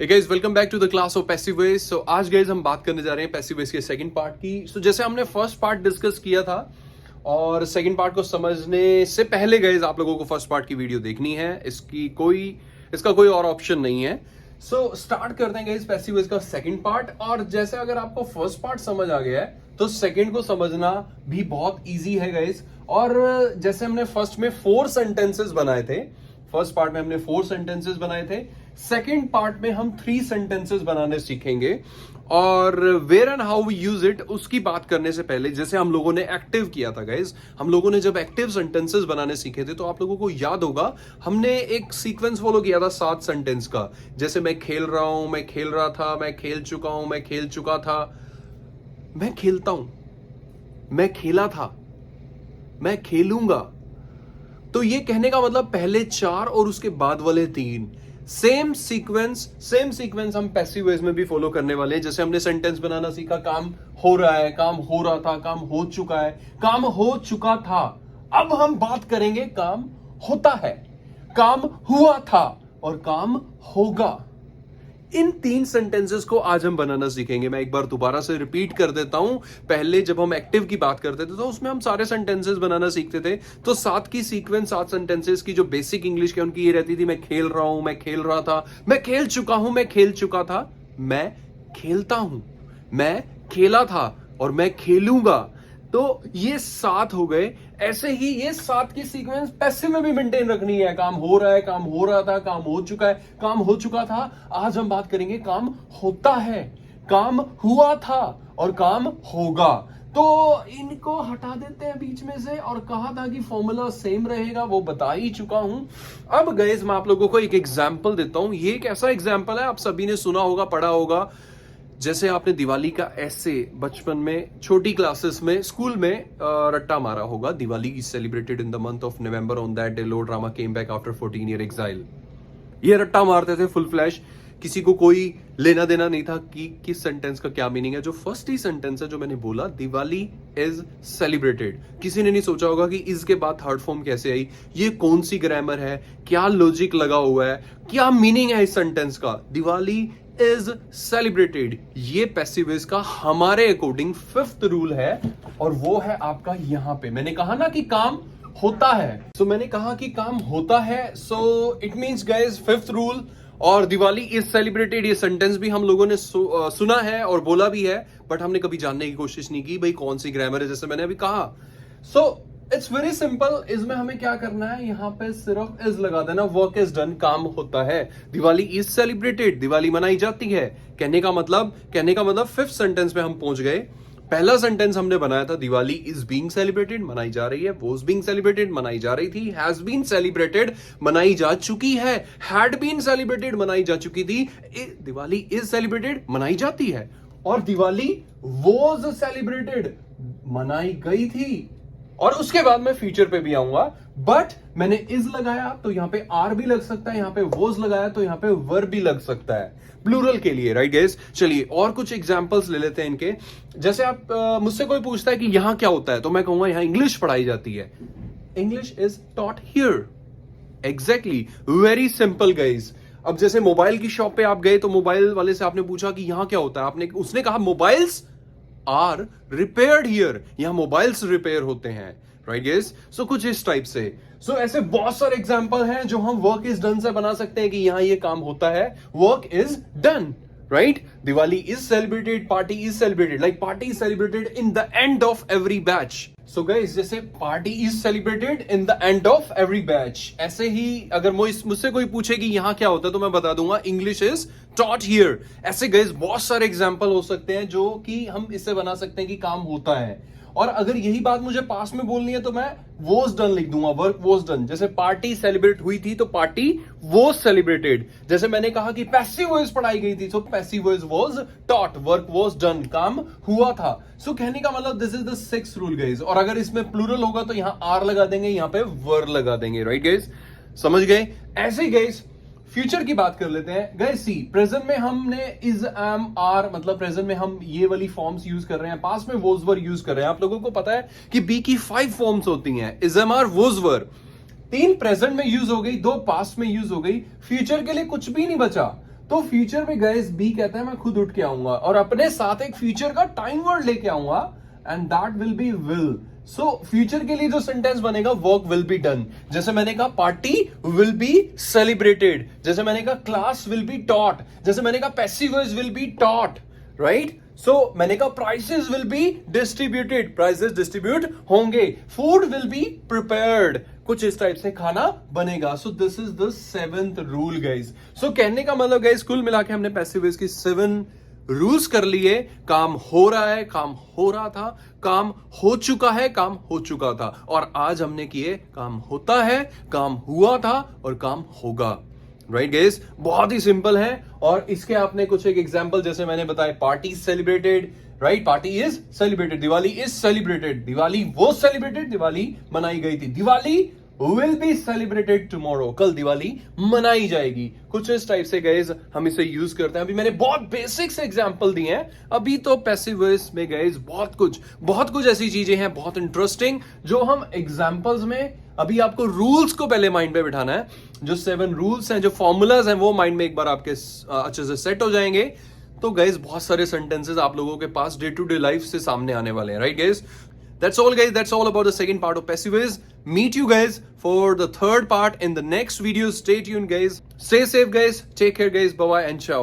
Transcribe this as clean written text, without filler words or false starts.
Hey guys, welcome back to the class of passive voice. So आज guys हम बात करने जा रहे हैं पैसिव वॉइस के सेकंड पार्ट की। सो जैसे हमने फर्स्ट पार्ट डिस्कस किया था और सेकंड पार्ट को समझने से पहले गाइज आप लोगों को फर्स्ट पार्ट की वीडियो देखनी है। इसका कोई और ऑप्शन नहीं है। सो स्टार्ट करते हैं गाइज पैसिव वॉइस का सेकंड पार्ट। और जैसे अगर आपको फर्स्ट पार्ट समझ आ गया है तो सेकंड को समझना भी बहुत ईजी है गाइज। और जैसे हमने फर्स्ट में 4 सेंटेंसेस बनाए थे, फर्स्ट पार्ट में हमने 4 सेंटेंसेस बनाए थे, सेकेंड पार्ट में हम 3 सेंटेंसेस बनाने सीखेंगे। और where and how we use it उसकी बात करने से पहले जैसे हम लोगों ने एक्टिव किया था गाइज, हम लोगों ने जब एक्टिव सेंटेंसेस बनाने सीखे थे तो आप लोगों को याद होगा हमने एक सीक्वेंस फॉलो किया था 7 सेंटेंस का। जैसे मैं खेल रहा हूं, मैं खेल रहा था, मैं खेल चुका हूं, मैं खेल चुका था, मैं खेलता हूं, मैं खेला था, मैं खेलूंगा। तो ये कहने का मतलब पहले 4 और उसके बाद वाले 3 सेम सीक्वेंस हम पैसिव वॉइस में भी फॉलो करने वाले हैं। जैसे हमने सेंटेंस बनाना सीखा, काम हो रहा है, काम हो रहा था, काम हो चुका है, काम हो चुका था। अब हम बात करेंगे काम होता है, काम हुआ था और काम होगा। इन 3 सेंटेंसेस को आज हम बनाना सीखेंगे। मैं एक बार दोबारा से रिपीट कर देता हूं। पहले जब हम एक्टिव की बात करते थे तो उसमें हम सारे सेंटेंसेस बनाना सीखते थे। तो 7 की सीक्वेंस, 7 सेंटेंसेस की जो बेसिक इंग्लिश के उनकी ये रहती थी, मैं खेल रहा हूं, मैं खेल रहा था, मैं खेल चुका हूं, मैं खेल चुका था, मैं खेलता हूं, मैं खेला था और मैं खेलूंगा। तो ये 7 हो गए। ऐसे ही ये 7 की सीक्वेंस पैसिव में भी मेंटेन रखनी है। काम हो रहा है, काम हो रहा था, काम हो चुका है, काम हो चुका था। आज हम बात करेंगे काम होता है, काम हुआ था और काम होगा। तो इनको हटा देते हैं बीच में से। और कहा था कि फॉर्मूला सेम रहेगा, वो बता ही चुका हूं। अब गाइस मैं आप लोगों को एक एग्जाम्पल देता हूं। ये एक ऐसा एग्जाम्पल है, आप सभी ने सुना होगा, पढ़ा होगा। जैसे आपने दिवाली का ऐसे बचपन में छोटी क्लासेस में स्कूल में रट्टा मारा होगा। Diwali is celebrated in the month of November, on that day Lord Rama came back after 14 year exile. ये रट्टा मारते थे फुल फ्लैश। किसी को कोई लेना देना नहीं था कि किस सेंटेंस का क्या मीनिंग है। जो फर्स्ट ही सेंटेंस है जो मैंने बोला, दिवाली इज सेलिब्रेटेड, किसी ने नहीं सोचा होगा कि इज के बाद थर्ड फॉर्म कैसे आई, ये कौन सी ग्रामर है, क्या लॉजिक लगा हुआ है, क्या मीनिंग है इस सेंटेंस का। दिवाली इज सेलिब्रेटेड, ये पैसिव वॉइस का हमारे अकॉर्डिंग 5th रूल है। और वो है आपका यहां पे। मैंने कहा ना कि काम होता है, सो मैंने कहा कि काम होता है, so it means guys 5th rule. और दिवाली इज सेलिब्रेटेड ये सेंटेंस भी हम लोगों ने सुना है और बोला भी है, बट हमने कभी जानने की कोशिश नहीं की भाई कौन सी ग्रामर है, जैसे मैंने अभी कहा। So it's very simple. इसमें हमें क्या करना है, यहां पे सिर्फ इज लगा देना। वर्क इज डन, काम होता है। दिवाली इज सेलिब्रेटेड, दिवाली मनाई जाती है। कहने का मतलब 5th सेंटेंस में हम पहुंच गए। पहला सेंटेंस हमने बनाया था, दिवाली इज बीइंग सेलिब्रेटेड, मनाई जा रही है। वॉज बीइंग सेलिब्रेटेड, मनाई जा रही थी। हैज बीन सेलिब्रेटेड, मनाई जा चुकी है। हैड बीन सेलिब्रेटेड, मनाई जा चुकी थी। दिवाली इज सेलिब्रेटेड, मनाई जाती है। और दिवाली वॉज सेलिब्रेटेड, मनाई गई थी। और उसके बाद मैं फ्यूचर पे भी आऊंगा, बट मैंने इज लगाया तो यहां पे आर भी लग सकता है, यहां पे वॉज लगाया तो यहां पे वर भी लग सकता है प्लूरल के लिए, राइट गाइस। चलिए और कुछ एग्जांपल्स ले लेते हैं इनके। जैसे आप मुझसे कोई पूछता है कि यहां क्या होता है, तो मैं कहूंगा यहां इंग्लिश पढ़ाई जाती है। English is taught here. Exactly, very simple guys. अब जैसे मोबाइल की शॉप पे आप गए तो मोबाइल वाले से आपने पूछा कि यहां क्या होता है, उसने कहा मोबाइल्स आर रिपेयर्ड हियर, यहां मोबाइल्स रिपेयर होते हैं, राइट गाइस। सो कुछ इस टाइप से। सो ऐसे बहुत सारे एग्जांपल हैं जो हम वर्क इज डन से बना सकते हैं कि यहां ये काम होता है, work is done, right. Diwali is celebrated, party is celebrated, like party is celebrated in the end of every batch. So guys जैसे party is celebrated in the end of every batch, ऐसे ही अगर मुझसे कोई पूछे कि यहां क्या होता है तो मैं बता दूंगा इंग्लिश इज टॉट हियर। ऐसे गाइस बहुत सारे एग्जांपल हो सकते हैं जो कि हम इससे बना सकते हैं कि काम होता है। और अगर यही बात मुझे पास में बोलनी है तो मैं वॉज डन लिख दूंगा, वर्क वॉज डन। जैसे पार्टी सेलिब्रेट हुई थी तो पार्टी वॉज सेलिब्रेटेड। जैसे मैंने कहा कि पैसिव वॉइस पढ़ाई गई थी तो passive voice was taught, work was done, काम हुआ था। सो कहने का मतलब this is the 6th rule guys. और अगर इसमें प्लूरल होगा तो यहां आर लगा देंगे, यहां पे वर लगा देंगे, राइट गाइस। समझ गए। ऐसे ही गाइस फ्यूचर की बात कर लेते हैं गाइस। सी प्रेजेंट में हमने इज एम आर, मतलब प्रेजेंट में हम ये वाली फॉर्म्स यूज कर रहे हैं। पास्ट में वोज वर यूज कर रहे हैं। आप लोगों को पता है कि बी की 5 फॉर्म्स होती हैं, is am are, was were. 3 present में यूज हो गई, 2 पास्ट में यूज हो गई, फ्यूचर के लिए कुछ भी नहीं बचा। तो फ्यूचर में गाइस बी कहता है मैं खुद उठ के आऊंगा और अपने साथ एक फ्यूचर का टाइम वर्ड लेके आऊंगा and that will be will. So future के लिए जो सेंटेंस बनेगा वर्क विल बी डन। जैसे मैंने कहा पार्टी विल बी सेलिब्रेटेड, जैसे मैंने कहा क्लास विल बी टॉट, जैसे मैंने कहा passive voice will be taught, right. So मैंने कहा prizes will be distributed, prizes distribute होंगे, फूड विल बी प्रिपेयर्ड, कुछ इस टाइप से खाना बनेगा। So this is the 7th rule guys. So कहने का मतलब गाइस कुल मिला के हमने पैसिव वॉइस की 7 रूल्स कर लिए। काम हो रहा है, काम हो रहा था, काम हो चुका है, काम हो चुका था, और आज हमने किए काम होता है, काम हुआ था और काम होगा, राइट गाइस। बहुत ही सिंपल है। और इसके आपने कुछ एक एग्जांपल जैसे मैंने बताया, party celebrated, right, party is celebrated, Diwali is celebrated, Diwali वो सेलिब्रेटेड, दिवाली मनाई गई थी, Diwali will be celebrated tomorrow, कल दिवाली मनाई जाएगी। कुछ इस टाइप से गाइस हम इसे यूज करते हैं। अभी मैंने बहुत बेसिक से एग्जांपल दिए हैं, अभी तो पैसिव वॉइस में गाइस बहुत कुछ ऐसी चीजें हैं बहुत इंटरेस्टिंग जो हम एग्जांपल्स में, अभी आपको रूल्स को पहले माइंड पे बिठाना है। जो 7 रूल्स हैं, जो फॉर्मूलाज हैं, वो माइंड में एक बार आपके अच्छे से सेट हो जाएंगे तो गाइस बहुत सारे सेंटेंसेस आप लोगों के पास डे टू डे लाइफ से सामने आने वाले हैं, right guys. That's all guys, that's all about the second part of passive voice. Meet you guys for the third part in the next video. Stay tuned guys. Stay safe guys. Take care guys. Bye bye and ciao.